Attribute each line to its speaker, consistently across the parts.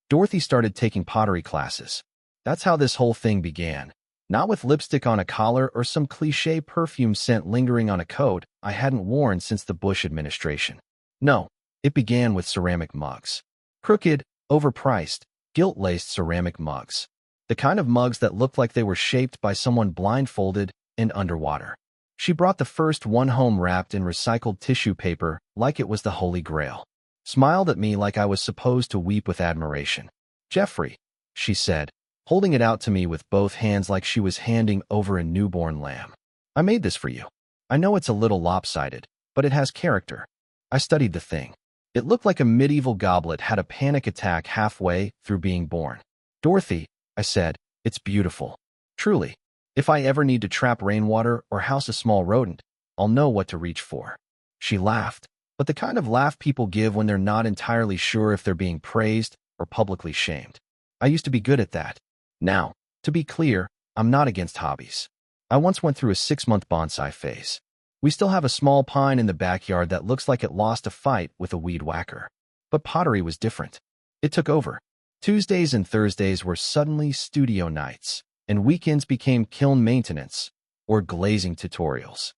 Speaker 1: Dorothy started taking pottery classes. That's how this whole thing began. Not with lipstick on a collar or some cliché perfume scent lingering on a coat I hadn't worn since the Bush administration. No, it began with ceramic mugs. Crooked, overpriced, gilt-laced ceramic mugs. The kind of mugs that looked like they were shaped by someone blindfolded and underwater. She brought the first one home wrapped in recycled tissue paper like it was the Holy Grail. Smiled at me like I was supposed to weep with admiration. "Jeffrey," she said, holding it out to me with both hands like she was handing over a newborn lamb. "I made this for you. I know it's a little lopsided, but it has character." I studied the thing. It looked like a medieval goblet had a panic attack halfway through being born. "Dorothy," I said, "it's beautiful. Truly. If I ever need to trap rainwater or house a small rodent, I'll know what to reach for." She laughed, but the kind of laugh people give when they're not entirely sure if they're being praised or publicly shamed. I used to be good at that. Now, to be clear, I'm not against hobbies. I once went through a 6-month bonsai phase. We still have a small pine in the backyard that looks like it lost a fight with a weed whacker. But pottery was different. It took over. Tuesdays and Thursdays were suddenly studio nights, and weekends became kiln maintenance or glazing tutorials.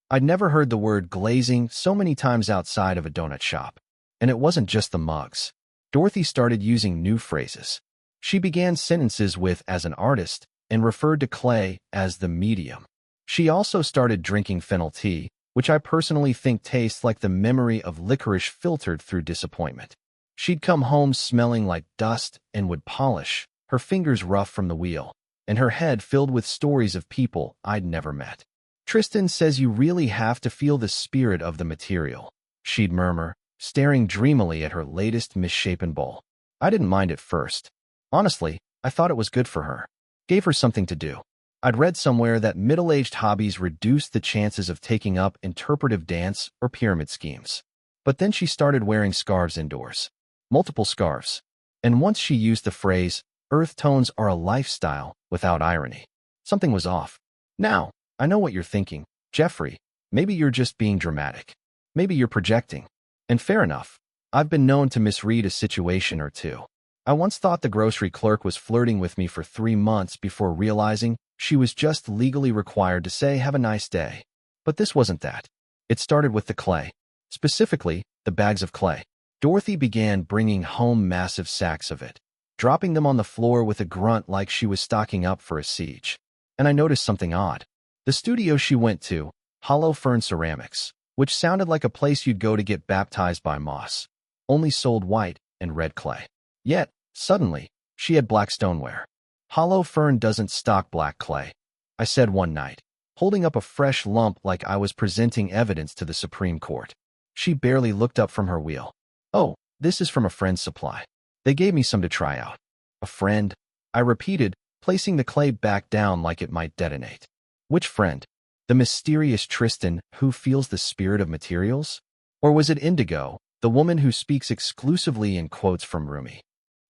Speaker 1: I'd never heard the word glazing so many times outside of a donut shop. And it wasn't just the mugs. Dorothy started using new phrases. She began sentences with "as an artist" and referred to clay as the medium. She also started drinking fennel tea, which I personally think tastes like the memory of licorice filtered through disappointment. She'd come home smelling like dust and wood polish, her fingers rough from the wheel, and her head filled with stories of people I'd never met. "Tristan says you really have to feel the spirit of the material," she'd murmur, staring dreamily at her latest misshapen bowl. I didn't mind at first. Honestly, I thought it was good for her. Gave her something to do. I'd read somewhere that middle-aged hobbies reduced the chances of taking up interpretive dance or pyramid schemes. But then she started wearing scarves indoors. Multiple scarves. And once she used the phrase, "earth tones are a lifestyle," without irony. Something was off. Now, I know what you're thinking. "Jeffrey, maybe you're just being dramatic. Maybe you're projecting." And fair enough. I've been known to misread a situation or two. I once thought the grocery clerk was flirting with me for 3 months before realizing she was just legally required to say "have a nice day." But this wasn't that. It started with the clay. Specifically, the bags of clay. Dorothy began bringing home massive sacks of it, dropping them on the floor with a grunt like she was stocking up for a siege. And I noticed something odd. The studio she went to, Hollow Fern Ceramics, which sounded like a place you'd go to get baptized by moss, only sold white and red clay. Yet, suddenly, she had black stoneware. "Hollow Fern doesn't stock black clay," I said one night, holding up a fresh lump like I was presenting evidence to the Supreme Court. She barely looked up from her wheel. "Oh, this is from a friend's supply. They gave me some to try out." "A friend?" I repeated, placing the clay back down like it might detonate. "Which friend? The mysterious Tristan who feels the spirit of materials? Or was it Indigo, the woman who speaks exclusively in quotes from Rumi?"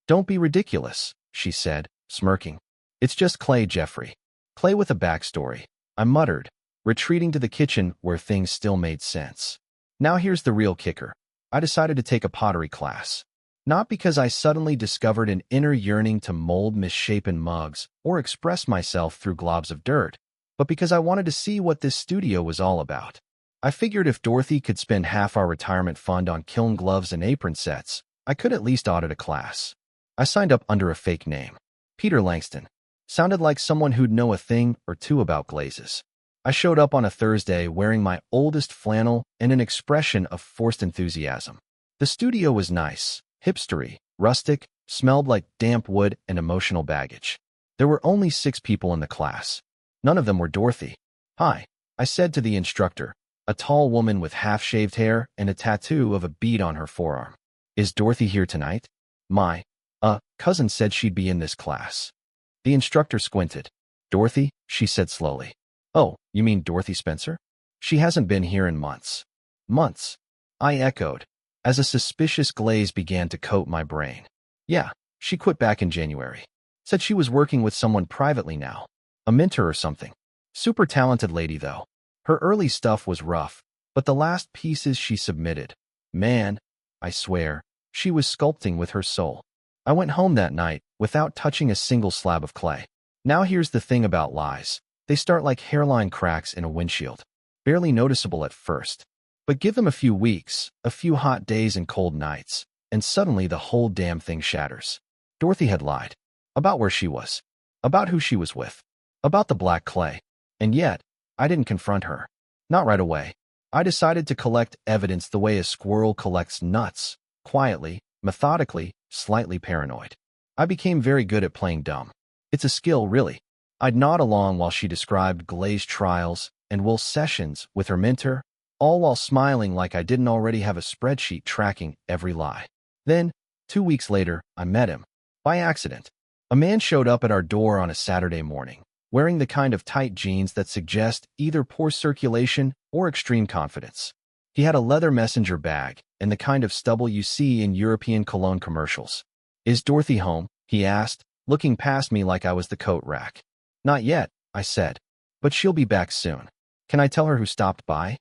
Speaker 1: "Don't be ridiculous," she said, smirking. "It's just clay, Jeffrey. Clay with a backstory," I muttered, retreating to the kitchen where things still made sense. Now here's the real kicker. I decided to take a pottery class. Not because I suddenly discovered an inner yearning to mold misshapen mugs or express myself through globs of dirt, but because I wanted to see what this studio was all about. I figured if Dorothy could spend half our retirement fund on kiln gloves and apron sets, I could at least audit a class. I signed up under a fake name. Peter Langston. Sounded like someone who'd know a thing or two about glazes. I showed up on a Thursday wearing my oldest flannel and an expression of forced enthusiasm. The studio was nice, hipstery, rustic, smelled like damp wood and emotional baggage. There were only 6 people in the class. None of them were Dorothy. "Hi," I said to the instructor, a tall woman with half-shaved hair and a tattoo of a bead on her forearm. "Is Dorothy here tonight? My cousin said she'd be in this class." The instructor squinted. "Dorothy?" she said slowly. "Oh, you mean Dorothy Spencer? She hasn't been here in months." "Months?" I echoed, as a suspicious glaze began to coat my brain. "Yeah, she quit back in January. Said she was working with someone privately now. A mentor or something. Super talented lady, though. Her early stuff was rough, but the last pieces she submitted, man, I swear, she was sculpting with her soul." I went home that night without touching a single slab of clay. Now here's the thing about lies. They start like hairline cracks in a windshield, barely noticeable at first. But give them a few weeks, a few hot days and cold nights, and suddenly the whole damn thing shatters. Dorothy had lied. About where she was. About who she was with. About the black clay. And yet, I didn't confront her. Not right away. I decided to collect evidence the way a squirrel collects nuts, quietly, methodically, slightly paranoid. I became very good at playing dumb. It's a skill, really. I'd nod along while she described glazed trials and wool sessions with her mentor, all while smiling like I didn't already have a spreadsheet tracking every lie. Then, 2 weeks later, I met him. By accident. A man showed up at our door on a Saturday morning, wearing the kind of tight jeans that suggest either poor circulation or extreme confidence. He had a leather messenger bag and the kind of stubble you see in European cologne commercials. "Is Dorothy home?" he asked, looking past me like I was the coat rack. "Not yet," I said, "but she'll be back soon. Can I tell her who stopped by?"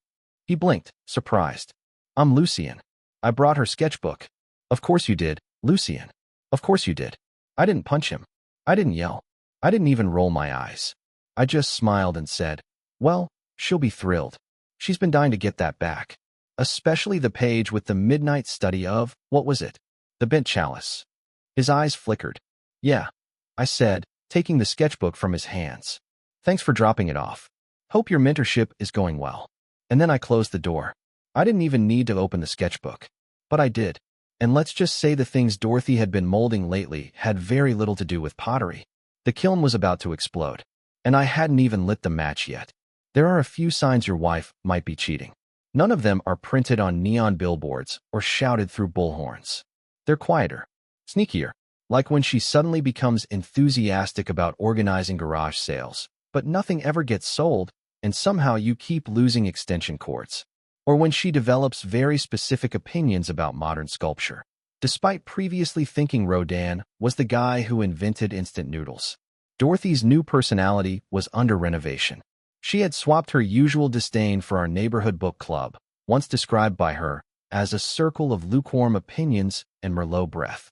Speaker 1: He blinked, surprised. "I'm Lucien. I brought her sketchbook." "Of course you did, Lucien. Of course you did." I didn't punch him. I didn't yell. I didn't even roll my eyes. I just smiled and said, "Well, she'll be thrilled. She's been dying to get that back. Especially the page with the midnight study of, what was it? The bent chalice." His eyes flickered. "Yeah," I said, taking the sketchbook from his hands. "Thanks for dropping it off. Hope your mentorship is going well." And then I closed the door. I didn't even need to open the sketchbook. But I did. And let's just say the things Dorothy had been molding lately had very little to do with pottery. The kiln was about to explode, and I hadn't even lit the match yet. There are a few signs your wife might be cheating. None of them are printed on neon billboards or shouted through bullhorns. They're quieter, sneakier, like when she suddenly becomes enthusiastic about organizing garage sales, but nothing ever gets sold, and somehow you keep losing extension cords. Or when she develops very specific opinions about modern sculpture, despite previously thinking Rodin was the guy who invented instant noodles. Dorothy's new personality was under renovation. She had swapped her usual disdain for our neighborhood book club, once described by her as a circle of lukewarm opinions and Merlot breath,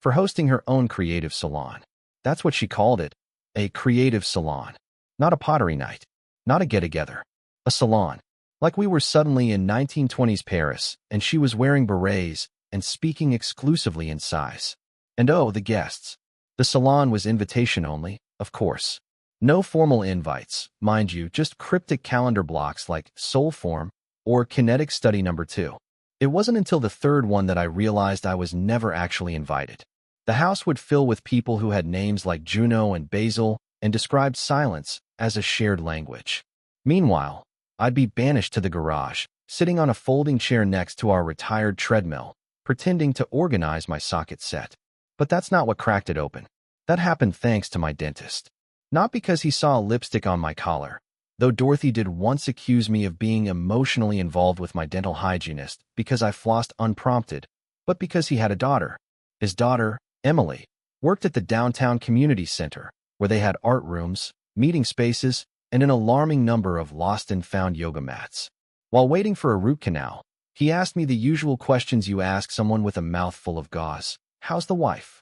Speaker 1: for hosting her own creative salon. That's what she called it, a creative salon. Not a pottery night, not a get-together, a salon. Like we were suddenly in 1920s Paris, and she was wearing berets and speaking exclusively in size. And oh, the guests. The salon was invitation only, of course. No formal invites, mind you, just cryptic calendar blocks like Soul Form or Kinetic Study Number 2. It wasn't until the third one that I realized I was never actually invited. The house would fill with people who had names like Juno and Basil and described silence as a shared language. Meanwhile, I'd be banished to the garage, sitting on a folding chair next to our retired treadmill, pretending to organize my socket set. But that's not what cracked it open. That happened thanks to my dentist. Not because he saw lipstick on my collar, though Dorothy did once accuse me of being emotionally involved with my dental hygienist because I flossed unprompted, but because he had a daughter. His daughter, Emily, worked at the downtown community center, where they had art rooms, meeting spaces, and an alarming number of lost and found yoga mats. While waiting for a root canal, he asked me the usual questions you ask someone with a mouth full of gauze. "How's the wife?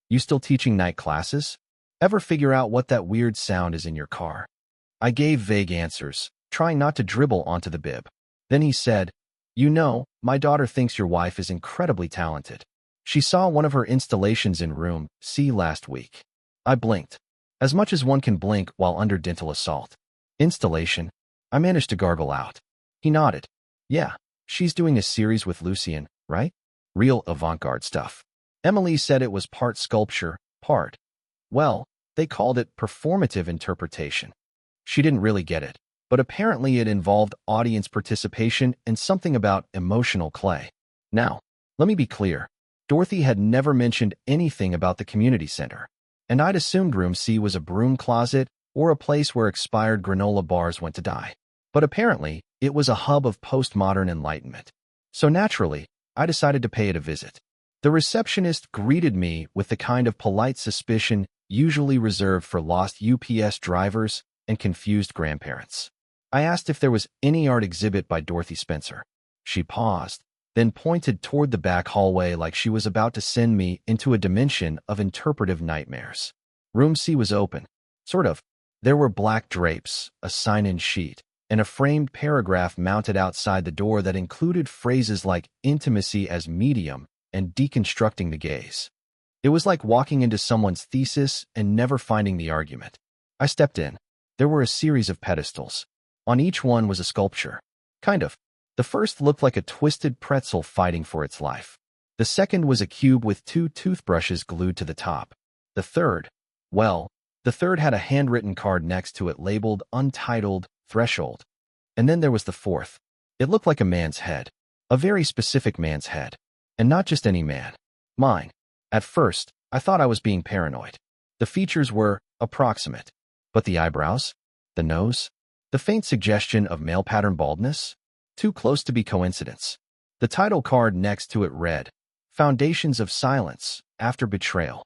Speaker 1: You still teaching night classes? Ever figure out what that weird sound is in your car?" I gave vague answers, trying not to dribble onto the bib. Then he said, "You know, my daughter thinks your wife is incredibly talented. She saw one of her installations in room C last week." I blinked. As much as one can blink while under dental assault. "Installation?" I managed to gargle out. He nodded. "Yeah, she's doing a series with Lucien, right? Real avant-garde stuff." Emily said it was part sculpture, part. Well, they called it performative interpretation. She didn't really get it, but apparently it involved audience participation and something about emotional clay. Now, let me be clear. Dorothy had never mentioned anything about the community center, and I'd assumed room C was a broom closet or a place where expired granola bars went to die. But apparently, it was a hub of postmodern enlightenment. So naturally, I decided to pay it a visit. The receptionist greeted me with the kind of polite suspicion usually reserved for lost UPS drivers and confused grandparents. I asked if there was any art exhibit by Dorothy Spencer. She paused, then pointed toward the back hallway like she was about to send me into a dimension of interpretive nightmares. Room C was open. Sort of. There were black drapes, a sign-in sheet, and a framed paragraph mounted outside the door that included phrases like intimacy as medium and deconstructing the gaze. It was like walking into someone's thesis and never finding the argument. I stepped in. There were a series of pedestals. On each one was a sculpture. Kind of. The first looked like a twisted pretzel fighting for its life. The second was a cube with 2 toothbrushes glued to the top. The third had a handwritten card next to it labeled Untitled Threshold. And then there was the fourth. It looked like a man's head. A very specific man's head. And not just any man. Mine. At first, I thought I was being paranoid. The features were approximate. But the eyebrows? The nose? The faint suggestion of male pattern baldness? Too close to be coincidence. The title card next to it read, Foundations of Silence After Betrayal.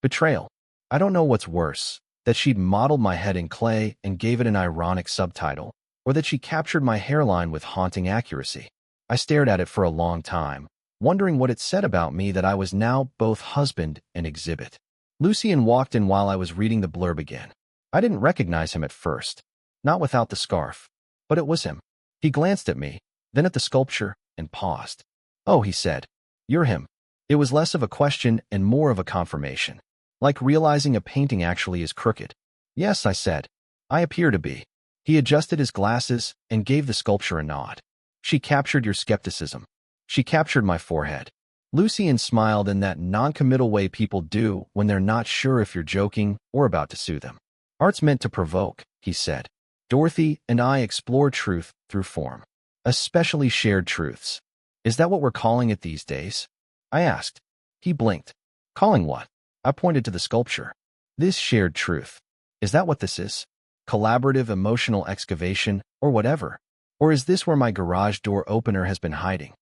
Speaker 1: Betrayal. I don't know what's worse, that she'd modeled my head in clay and gave it an ironic subtitle, or that she captured my hairline with haunting accuracy. I stared at it for a long time, wondering what it said about me that I was now both husband and exhibit. Lucien walked in while I was reading the blurb again. I didn't recognize him at first, not without the scarf, but it was him. He glanced at me, then at the sculpture, and paused. Oh, he said, you're him. It was less of a question and more of a confirmation. Like realizing a painting actually is crooked. Yes, I said. I appear to be. He adjusted his glasses and gave the sculpture a nod. She captured your skepticism. She captured my forehead. Lucien smiled in that non-committal way people do when they're not sure if you're joking or about to sue them. Art's meant to provoke, he said. Dorothy and I explore truth through form. Especially shared truths. Is that what we're calling it these days? I asked. He blinked. Calling what? I pointed to the sculpture. This shared truth. Is that what this is? Collaborative emotional excavation, or whatever? Or is this where my garage door opener has been hiding?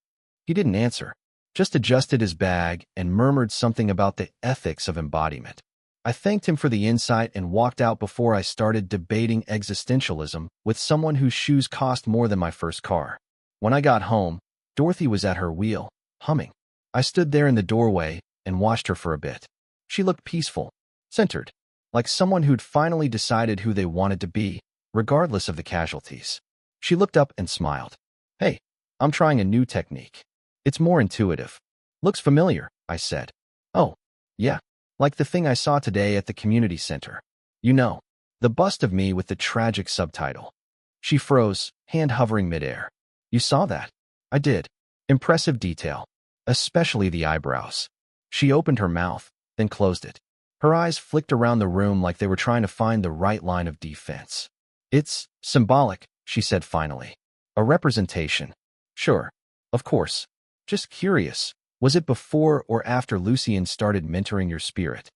Speaker 1: He didn't answer, just adjusted his bag and murmured something about the ethics of embodiment. I thanked him for the insight and walked out before I started debating existentialism with someone whose shoes cost more than my first car. When I got home, Dorothy was at her wheel, humming. I stood there in the doorway and watched her for a bit. She looked peaceful, centered, like someone who'd finally decided who they wanted to be, regardless of the casualties. She looked up and smiled. Hey, I'm trying a new technique. It's more intuitive. Looks familiar, I said. Oh, yeah, like the thing I saw today at the community center. You know, the bust of me with the tragic subtitle. She froze, hand hovering midair. You saw that? I did. Impressive detail, especially the eyebrows. She opened her mouth, then closed it. Her eyes flicked around the room like they were trying to find the right line of defense. It's symbolic, she said finally. A representation. Sure. Of course. Just curious. Was it before or after Lucien started mentoring your spirit?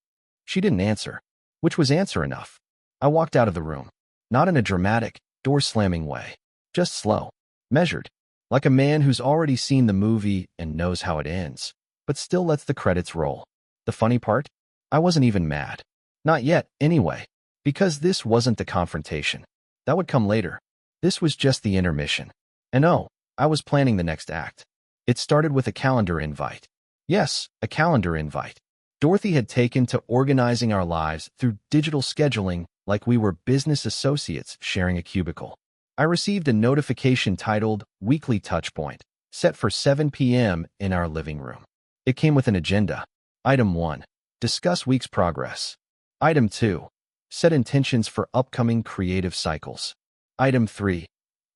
Speaker 1: She didn't answer, which was answer enough. I walked out of the room. Not in a dramatic, door-slamming way. Just slow. Measured. Like a man who's already seen the movie and knows how it ends, but still lets the credits roll. The funny part? I wasn't even mad. Not yet, anyway. Because this wasn't the confrontation. That would come later. This was just the intermission. And oh, I was planning the next act. It started with a calendar invite. Yes, a calendar invite. Dorothy had taken to organizing our lives through digital scheduling like we were business associates sharing a cubicle. I received a notification titled Weekly Touchpoint, set for 7 p.m. in our living room. It came with an agenda. Item 1. Discuss week's progress. Item 2. Set intentions for upcoming creative cycles. Item 3.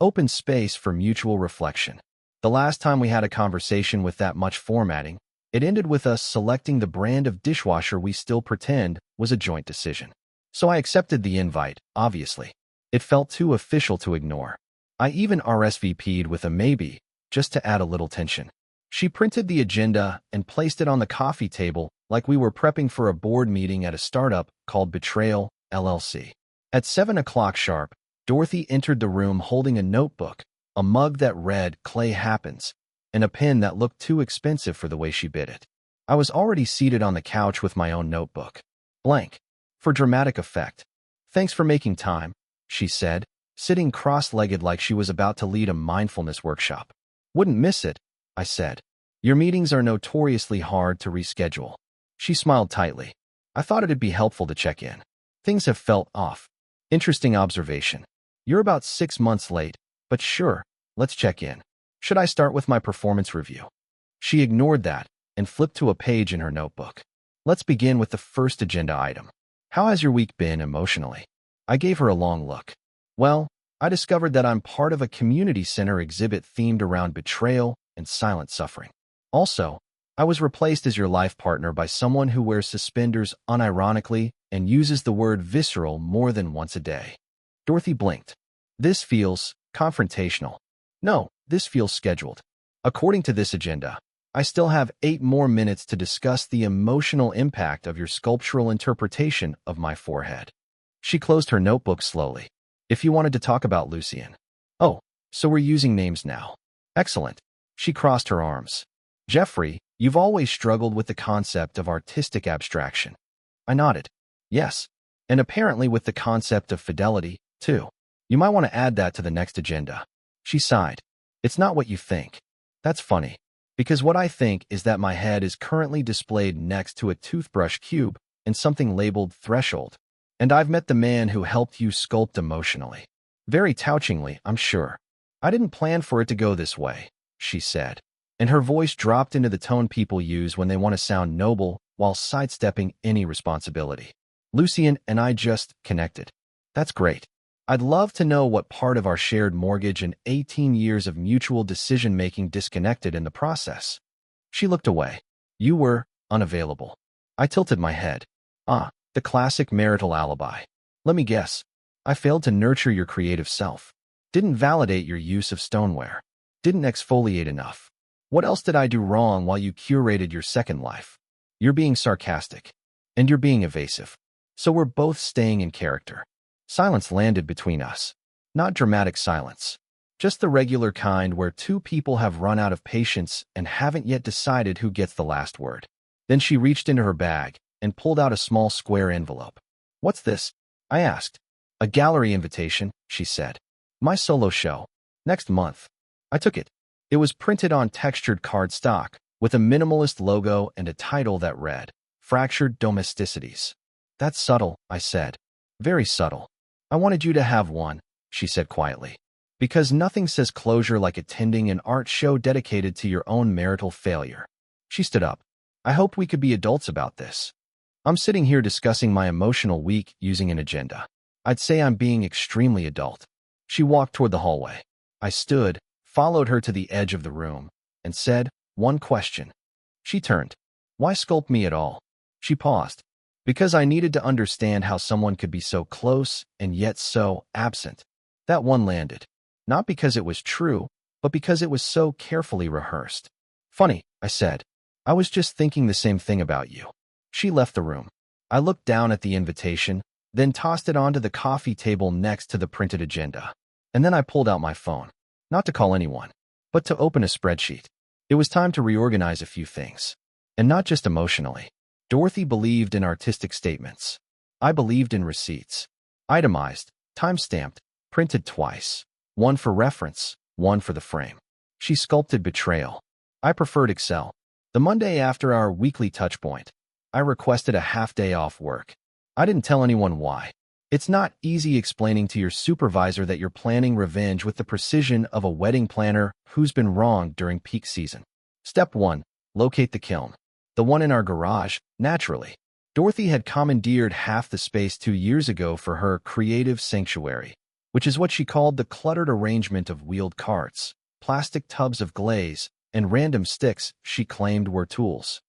Speaker 1: Open space for mutual reflection. The last time we had a conversation with that much formatting, it ended with us selecting the brand of dishwasher we still pretend was a joint decision. So I accepted the invite, obviously. It felt too official to ignore. I even RSVP'd with a maybe, just to add a little tension. She printed the agenda and placed it on the coffee table like we were prepping for a board meeting at a startup called Betrayal, LLC. At 7 o'clock sharp, Dorothy entered the room holding a notebook, a mug that read Clay Happens, and a pen that looked too expensive for the way she bid it. I was already seated on the couch with my own notebook. Blank. For dramatic effect. Thanks for making time, she said, sitting cross-legged like she was about to lead a mindfulness workshop. Wouldn't miss it, I said. Your meetings are notoriously hard to reschedule. She smiled tightly. I thought it'd be helpful to check in. Things have felt off. Interesting observation. You're about 6 months late, but sure, let's check in. Should I start with my performance review? She ignored that and flipped to a page in her notebook. Let's begin with the first agenda item. How has your week been emotionally? I gave her a long look. Well, I discovered that I'm part of a community center exhibit themed around betrayal and silent suffering. Also, I was replaced as your life partner by someone who wears suspenders unironically and uses the word visceral more than once a day. Dorothy blinked. This feels confrontational. No, this feels scheduled. According to this agenda, I still have 8 more minutes to discuss the emotional impact of your sculptural interpretation of my forehead. She closed her notebook slowly. If you wanted to talk about Lucien. Oh, so we're using names now. Excellent. She crossed her arms. Jeffrey, you've always struggled with the concept of artistic abstraction. I nodded. Yes. And apparently with the concept of fidelity, too. You might want to add that to the next agenda. She sighed. It's not what you think. That's funny. Because what I think is that my head is currently displayed next to a toothbrush cube and something labeled threshold. And I've met the man who helped you sculpt emotionally. Very touchingly, I'm sure. I didn't plan for it to go this way, she said. And her voice dropped into the tone people use when they want to sound noble while sidestepping any responsibility. Lucien and I just connected. That's great. I'd love to know what part of our shared mortgage and 18 years of mutual decision-making disconnected in the process. She looked away. You were unavailable. I tilted my head. The classic marital alibi. Let me guess. I failed to nurture your creative self. Didn't validate your use of stoneware. Didn't exfoliate enough. What else did I do wrong while you curated your second life? You're being sarcastic. And you're being evasive. So we're both staying in character. Silence landed between us. Not dramatic silence. Just the regular kind where two people have run out of patience and haven't yet decided who gets the last word. Then she reached into her bag and pulled out a small square envelope. What's this? I asked. A gallery invitation, she said. My solo show. Next month. I took it. It was printed on textured cardstock with a minimalist logo and a title that read, Fractured Domesticities. That's subtle, I said. Very subtle. I wanted you to have one, she said quietly. Because nothing says closure like attending an art show dedicated to your own marital failure. She stood up. I hoped we could be adults about this. I'm sitting here discussing my emotional week using an agenda. I'd say I'm being extremely adult. She walked toward the hallway. I stood, followed her to the edge of the room, and said, one question. She turned. Why sculpt me at all? She paused. Because I needed to understand how someone could be so close and yet so absent. That one landed. Not because it was true, but because it was so carefully rehearsed. Funny, I said. I was just thinking the same thing about you. She left the room. I looked down at the invitation, then tossed it onto the coffee table next to the printed agenda. And then I pulled out my phone. Not to call anyone, but to open a spreadsheet. It was time to reorganize a few things. And not just emotionally. Dorothy believed in artistic statements. I believed in receipts. Itemized, time-stamped, printed twice. One for reference, one for the frame. She sculpted betrayal. I preferred Excel. The Monday after our weekly touchpoint, I requested a half-day off work. I didn't tell anyone why. It's not easy explaining to your supervisor that you're planning revenge with the precision of a wedding planner who's been wrong during peak season. Step 1. Locate the kiln. The one in our garage, naturally. Dorothy had commandeered half the space 2 years ago for her creative sanctuary, which is what she called the cluttered arrangement of wheeled carts, plastic tubs of glaze, and random sticks she claimed were tools.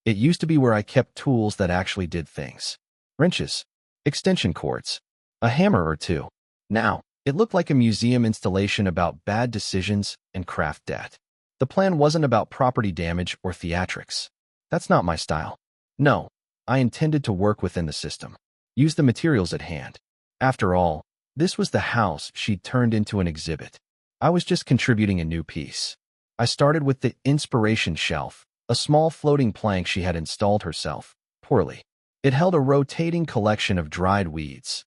Speaker 1: It used to be where I kept tools that actually did things. Wrenches, extension cords, a hammer or two. Now, it looked like a museum installation about bad decisions and craft debt. The plan wasn't about property damage or theatrics. That's not my style. No, I intended to work within the system. Use the materials at hand. After all, this was the house she'd turned into an exhibit. I was just contributing a new piece. I started with the inspiration shelf, a small floating plank she had installed herself, poorly. It held a rotating collection of dried weeds,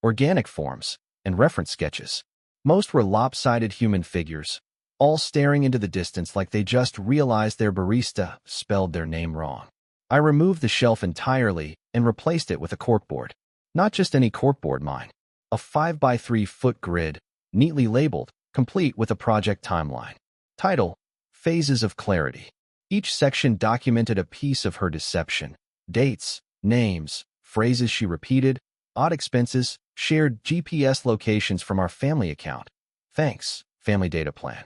Speaker 1: organic forms, and reference sketches. Most were lopsided human figures, all staring into the distance like they just realized their barista spelled their name wrong. I removed the shelf entirely and replaced it with a corkboard. Not just any corkboard, mine. A 5 by 3 foot grid, neatly labeled, complete with a project timeline. Title: Phases of Clarity. Each section documented a piece of her deception. Dates, names, phrases she repeated, odd expenses, shared GPS locations from our family account. Thanks, family data plan.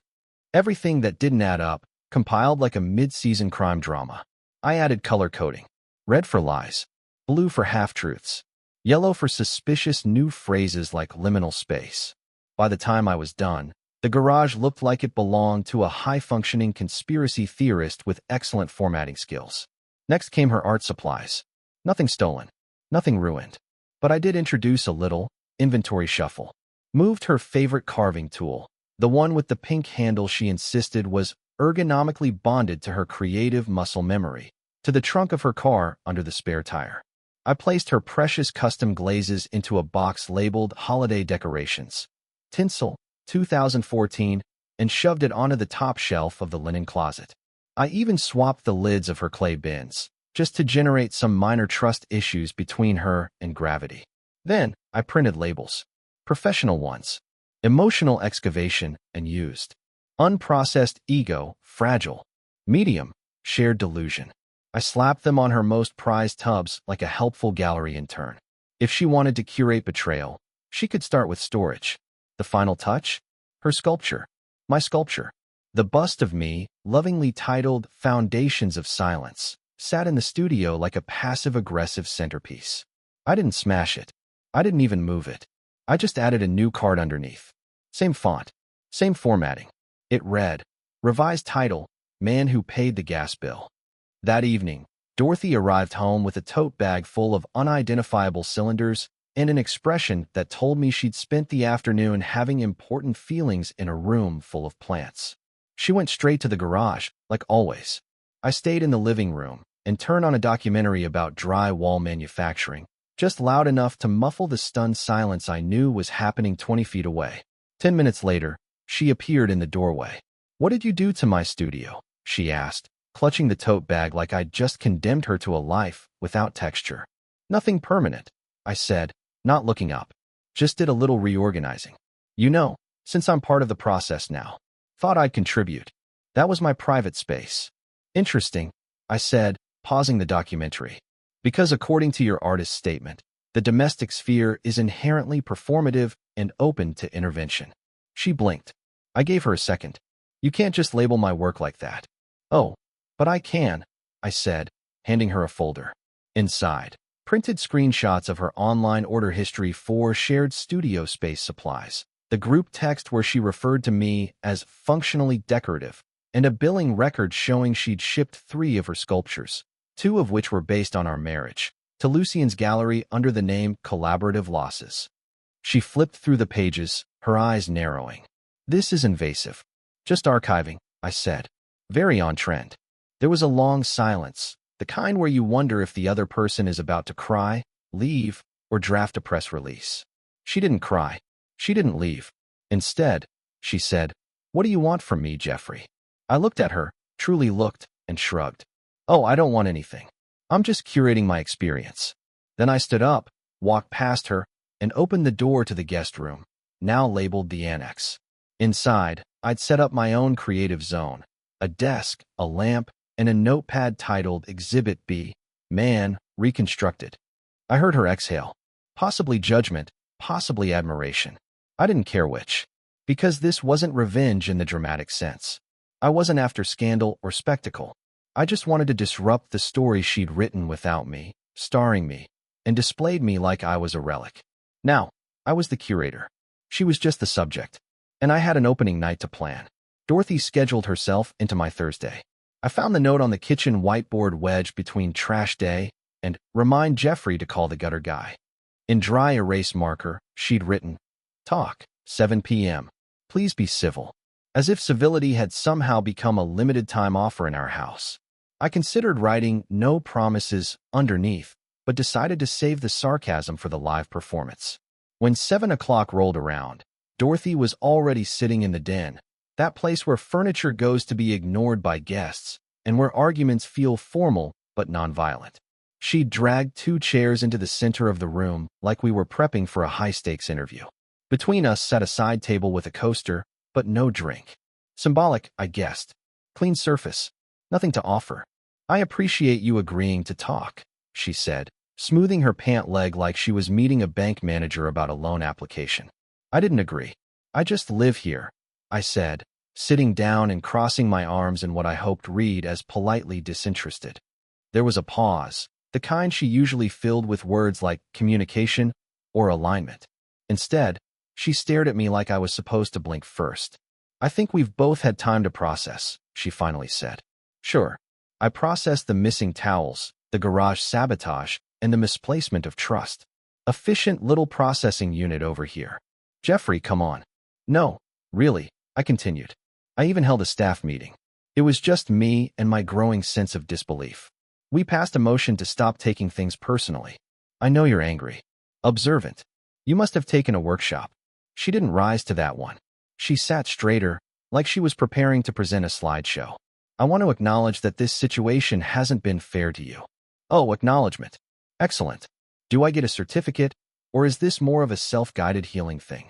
Speaker 1: Everything that didn't add up, compiled like a mid-season crime drama. I added color coding. Red for lies, blue for half-truths, yellow for suspicious new phrases like liminal space. By the time I was done, the garage looked like it belonged to a high-functioning conspiracy theorist with excellent formatting skills. Next came her art supplies. Nothing stolen, nothing ruined. But I did introduce a little inventory shuffle. Moved her favorite carving tool, the one with the pink handle she insisted was ergonomically bonded to her creative muscle memory, to the trunk of her car under the spare tire. I placed her precious custom glazes into a box labeled Holiday Decorations, Tinsel, 2014, and shoved it onto the top shelf of the linen closet. I even swapped the lids of her clay bins, just to generate some minor trust issues between her and gravity. Then, I printed labels. Professional ones. Emotional excavation and used. Unprocessed ego, fragile. Medium, shared delusion. I slapped them on her most prized tubs like a helpful gallery intern. If she wanted to curate betrayal, she could start with storage. The final touch? Her sculpture. My sculpture. The bust of me, lovingly titled Foundations of Silence, sat in the studio like a passive-aggressive centerpiece. I didn't smash it. I didn't even move it. I just added a new card underneath. Same font. Same formatting. It read, revised title, Man Who Paid the Gas Bill. That evening, Dorothy arrived home with a tote bag full of unidentifiable cylinders and an expression that told me she'd spent the afternoon having important feelings in a room full of plants. She went straight to the garage, like always. I stayed in the living room and turned on a documentary about drywall manufacturing, just loud enough to muffle the stunned silence I knew was happening 20 feet away. 10 minutes later, she appeared in the doorway. "What did you do to my studio?" she asked, clutching the tote bag like I'd just condemned her to a life without texture. "Nothing permanent," I said, not looking up. "Just did a little reorganizing. You know, since I'm part of the process now. Thought I'd contribute. That was my private space." "Interesting," I said, pausing the documentary. "Because according to your artist's statement, the domestic sphere is inherently performative and open to intervention." She blinked. I gave her a second. "You can't just label my work like that." "Oh, but I can," I said, handing her a folder. Inside, printed screenshots of her online order history for shared studio space supplies, the group text where she referred to me as functionally decorative, and a billing record showing she'd shipped 3 of her sculptures, 2 of which were based on our marriage, to Lucien's gallery under the name Collaborative Losses. She flipped through the pages, her eyes narrowing. "This is invasive." "Just archiving," I said. "Very on trend." There was a long silence, the kind where you wonder if the other person is about to cry, leave, or draft a press release. She didn't cry. She didn't leave. Instead, she said, "What do you want from me, Jeffrey?" I looked at her, truly looked, and shrugged. "Oh, I don't want anything. I'm just curating my experience." Then I stood up, walked past her, and opened the door to the guest room, now labeled the annex. Inside, I'd set up my own creative zone, a desk, a lamp, and a notepad titled Exhibit B, Man, Reconstructed. I heard her exhale. Possibly judgment, possibly admiration. I didn't care which. Because this wasn't revenge in the dramatic sense. I wasn't after scandal or spectacle. I just wanted to disrupt the story she'd written without me, starring me, and displayed me like I was a relic. Now, I was the curator. She was just the subject. And I had an opening night to plan. Dorothy scheduled herself into my Thursday. I found the note on the kitchen whiteboard wedged between trash day and remind Jeffrey to call the gutter guy. In dry erase marker, she'd written, "Talk, 7 p.m. Please be civil." As if civility had somehow become a limited time offer in our house. I considered writing "no promises" underneath, but decided to save the sarcasm for the live performance. When 7 o'clock rolled around, Dorothy was already sitting in the den, That place where furniture goes to be ignored by guests, and where arguments feel formal but nonviolent. She dragged 2 chairs into the center of the room like we were prepping for a high-stakes interview. Between us sat a side table with a coaster, but no drink. Symbolic, I guessed. Clean surface. Nothing to offer. I appreciate you agreeing to talk, she said, smoothing her pant leg like she was meeting a bank manager about a loan application. I didn't agree. I just live here, I said, sitting down and crossing my arms in what I hoped read as politely disinterested. There was a pause, the kind she usually filled with words like communication or alignment. Instead, she stared at me like I was supposed to blink first. I think we've both had time to process, she finally said. Sure. I processed the missing towels, the garage sabotage, and the misplacement of trust. Efficient little processing unit over here. Jeffrey, come on. No, really, I continued. I even held a staff meeting. It was just me and my growing sense of disbelief. We passed a motion to stop taking things personally. I know you're angry. Observant. You must have taken a workshop. She didn't rise to that one. She sat straighter, like she was preparing to present a slideshow. I want to acknowledge that this situation hasn't been fair to you. Oh, acknowledgement. Excellent. Do I get a certificate, or is this more of a self-guided healing thing?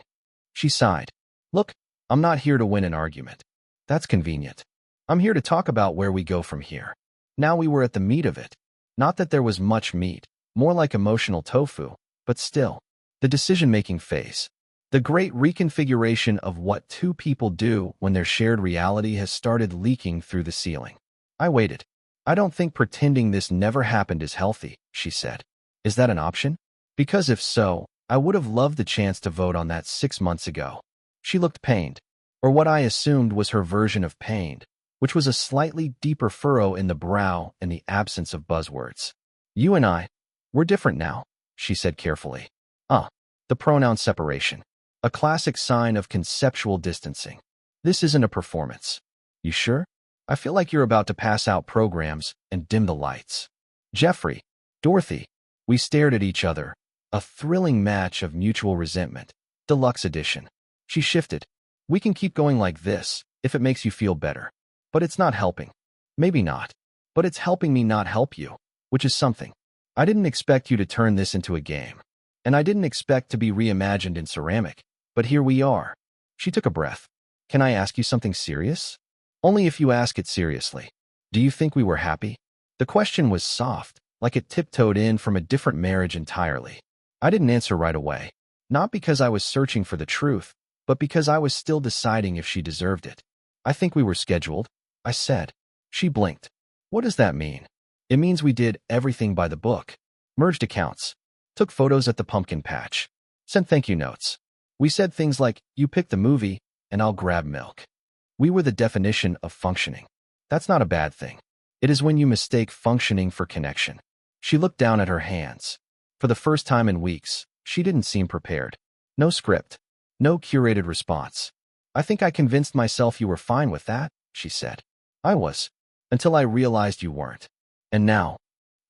Speaker 1: She sighed. Look, I'm not here to win an argument. That's convenient. I'm here to talk about where we go from here. Now we were at the meat of it. Not that there was much meat, more like emotional tofu, but still. The decision-making phase. The great reconfiguration of what 2 people do when their shared reality has started leaking through the ceiling. I waited. I don't think pretending this never happened is healthy, she said. Is that an option? Because if so, I would have loved the chance to vote on that 6 months ago. She looked pained, or what I assumed was her version of pained, which was a slightly deeper furrow in the brow and the absence of buzzwords. You and I, we're different now, she said carefully. The pronoun separation. A classic sign of conceptual distancing. This isn't a performance. You sure? I feel like you're about to pass out programs and dim the lights. Jeffrey, Dorothy. We stared at each other. A thrilling match of mutual resentment. Deluxe edition. She shifted. We can keep going like this, if it makes you feel better. But it's not helping. Maybe not. But it's helping me not help you, which is something. I didn't expect you to turn this into a game. And I didn't expect to be reimagined in ceramic. But here we are. She took a breath. Can I ask you something serious? Only if you ask it seriously. Do you think we were happy? The question was soft, like it tiptoed in from a different marriage entirely. I didn't answer right away. Not because I was searching for the truth, but because I was still deciding if she deserved it. I think we were scheduled, I said. She blinked. What does that mean? It means we did everything by the book. Merged accounts. Took photos at the pumpkin patch. Sent thank you notes. We said things like, you pick the movie, and I'll grab milk. We were the definition of functioning. That's not a bad thing. It is when you mistake functioning for connection. She looked down at her hands. For the first time in weeks, she didn't seem prepared. No script. No curated response. I think I convinced myself you were fine with that, she said. I was. Until I realized you weren't. And now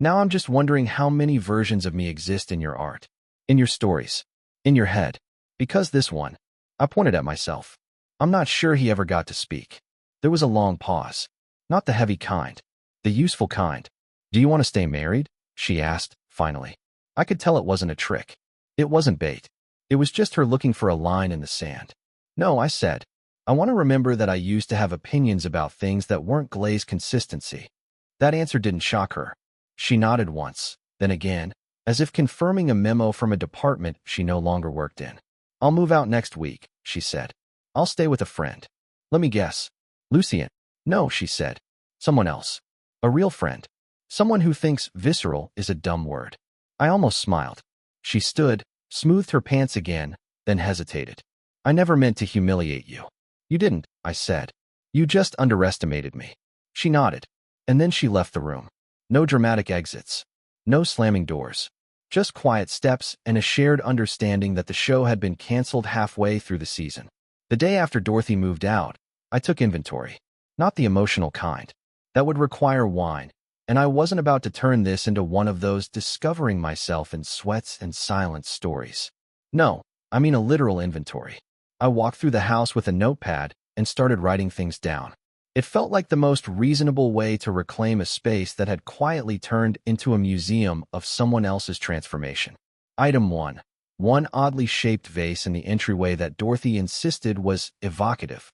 Speaker 1: I'm just wondering how many versions of me exist in your art. In your stories. In your head. Because this one. I pointed at myself. I'm not sure he ever got to speak. There was a long pause. Not the heavy kind. The useful kind. Do you want to stay married? She asked, finally. I could tell it wasn't a trick. It wasn't bait. It was just her looking for a line in the sand. No, I said. I want to remember that I used to have opinions about things that weren't glazed consistency. That answer didn't shock her. She nodded once, then again, as if confirming a memo from a department she no longer worked in. I'll move out next week, she said. I'll stay with a friend. Let me guess. Lucien. No, she said. Someone else. A real friend. Someone who thinks visceral is a dumb word. I almost smiled. She stood, smoothed her pants again, then hesitated. I never meant to humiliate you. You didn't, I said. You just underestimated me. She nodded. And then she left the room. No dramatic exits. No slamming doors. Just quiet steps and a shared understanding that the show had been canceled halfway through the season. The day after Dorothy moved out, I took inventory. Not the emotional kind. That would require wine, and I wasn't about to turn this into one of those discovering myself in sweats and silence stories. No, I mean a literal inventory. I walked through the house with a notepad, and started writing things down. It felt like the most reasonable way to reclaim a space that had quietly turned into a museum of someone else's transformation. Item 1. One oddly shaped vase in the entryway that Dorothy insisted was evocative.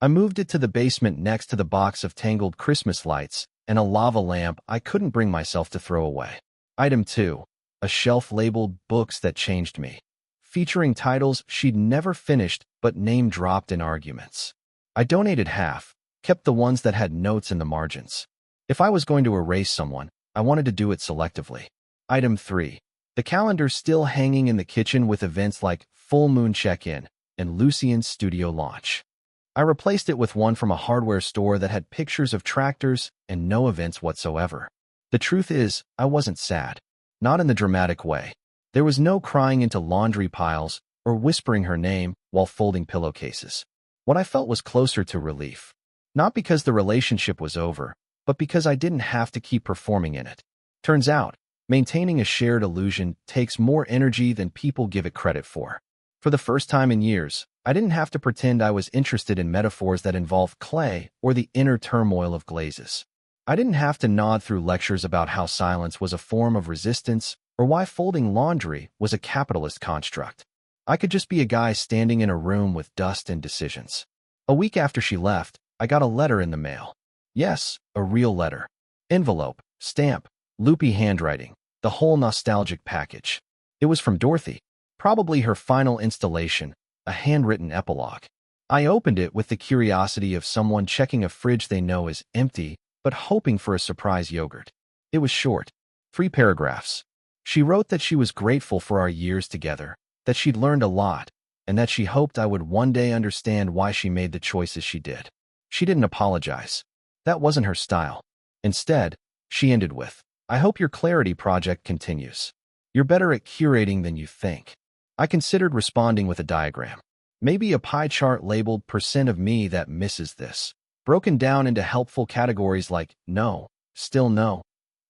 Speaker 1: I moved it to the basement next to the box of tangled Christmas lights and a lava lamp I couldn't bring myself to throw away. Item 2. A shelf labeled Books That Changed Me, featuring titles she'd never finished but name-dropped in arguments. I donated half, kept the ones that had notes in the margins. If I was going to erase someone, I wanted to do it selectively. Item 3. The calendar still hanging in the kitchen with events like Full Moon Check-In and Lucien's studio launch. I replaced it with one from a hardware store that had pictures of tractors and no events whatsoever. The truth is, I wasn't sad. Not in the dramatic way. There was no crying into laundry piles or whispering her name while folding pillowcases. What I felt was closer to relief. Not because the relationship was over, but because I didn't have to keep performing in it. Turns out, maintaining a shared illusion takes more energy than people give it credit for. For the first time in years, I didn't have to pretend I was interested in metaphors that involved clay or the inner turmoil of glazes. I didn't have to nod through lectures about how silence was a form of resistance or why folding laundry was a capitalist construct. I could just be a guy standing in a room with dust and decisions. A week after she left, I got a letter in the mail. Yes, a real letter. Envelope, stamp, loopy handwriting, the whole nostalgic package. It was from Dorothy, probably her final installation, a handwritten epilogue. I opened it with the curiosity of someone checking a fridge they know is empty, but hoping for a surprise yogurt. It was short, 3 paragraphs. She wrote that she was grateful for our years together, that she'd learned a lot, and that she hoped I would one day understand why she made the choices she did. She didn't apologize. That wasn't her style. Instead, she ended with, "I hope your clarity project continues. You're better at curating than you think." I considered responding with a diagram. Maybe a pie chart labeled "percent of me that misses this," broken down into helpful categories like no, still no,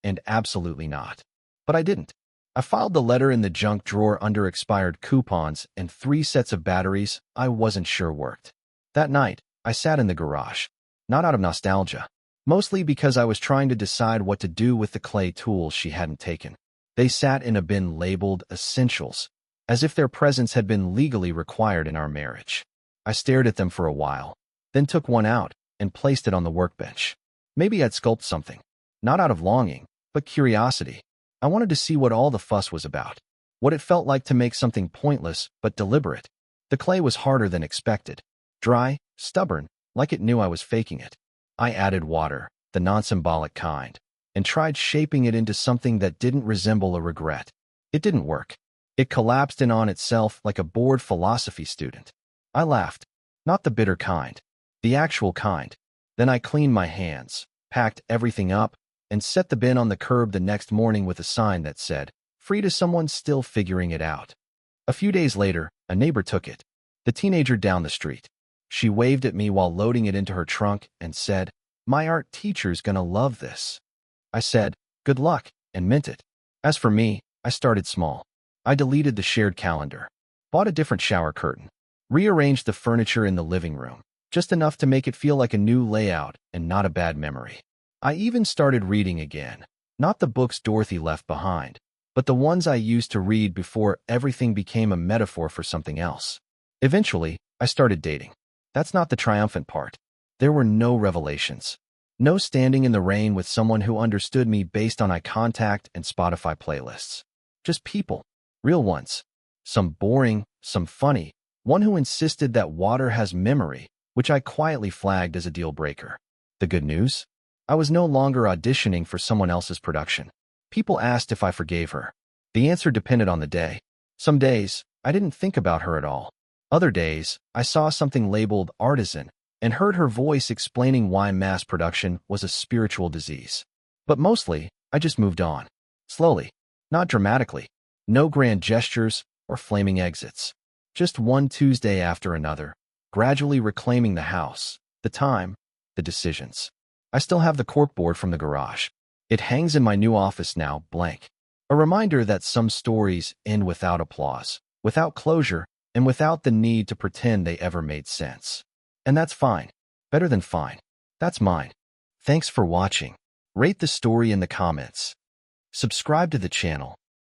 Speaker 1: and absolutely not. But I didn't. I filed the letter in the junk drawer under expired coupons and 3 sets of batteries I wasn't sure worked. That night, I sat in the garage. Not out of nostalgia. Mostly because I was trying to decide what to do with the clay tools she hadn't taken. They sat in a bin labeled Essentials, as if their presence had been legally required in our marriage. I stared at them for a while, then took one out and placed it on the workbench. Maybe I'd sculpt something. Not out of longing, but curiosity. I wanted to see what all the fuss was about. What it felt like to make something pointless but deliberate. The clay was harder than expected. Dry, stubborn, like it knew I was faking it. I added water, the non-symbolic kind, and tried shaping it into something that didn't resemble a regret. It didn't work. It collapsed in on itself like a bored philosophy student. I laughed. Not the bitter kind. The actual kind. Then I cleaned my hands, packed everything up, and set the bin on the curb the next morning with a sign that said, "Free to someone still figuring it out." A few days later, a neighbor took it. The teenager down the street. She waved at me while loading it into her trunk and said, "My art teacher's gonna love this." I said, "Good luck," and meant it. As for me, I started small. I deleted the shared calendar, bought a different shower curtain, rearranged the furniture in the living room, just enough to make it feel like a new layout and not a bad memory. I even started reading again, not the books Dorothy left behind, but the ones I used to read before everything became a metaphor for something else. Eventually, I started dating. That's not the triumphant part. There were no revelations. No standing in the rain with someone who understood me based on eye contact and Spotify playlists. Just people. Real ones. Some boring, some funny. One who insisted that water has memory, which I quietly flagged as a deal breaker. The good news? I was no longer auditioning for someone else's production. People asked if I forgave her. The answer depended on the day. Some days, I didn't think about her at all. Other days, I saw something labeled artisan and heard her voice explaining why mass production was a spiritual disease. But mostly, I just moved on. Slowly. Not dramatically. No grand gestures or flaming exits. Just one Tuesday after another, gradually reclaiming the house, the time, the decisions. I still have the corkboard from the garage. It hangs in my new office now, blank. A reminder that some stories end without applause, without closure, and without the need to pretend they ever made sense. And that's fine. Better than fine. That's mine. Thanks for watching. Rate the story in the comments. Subscribe to the channel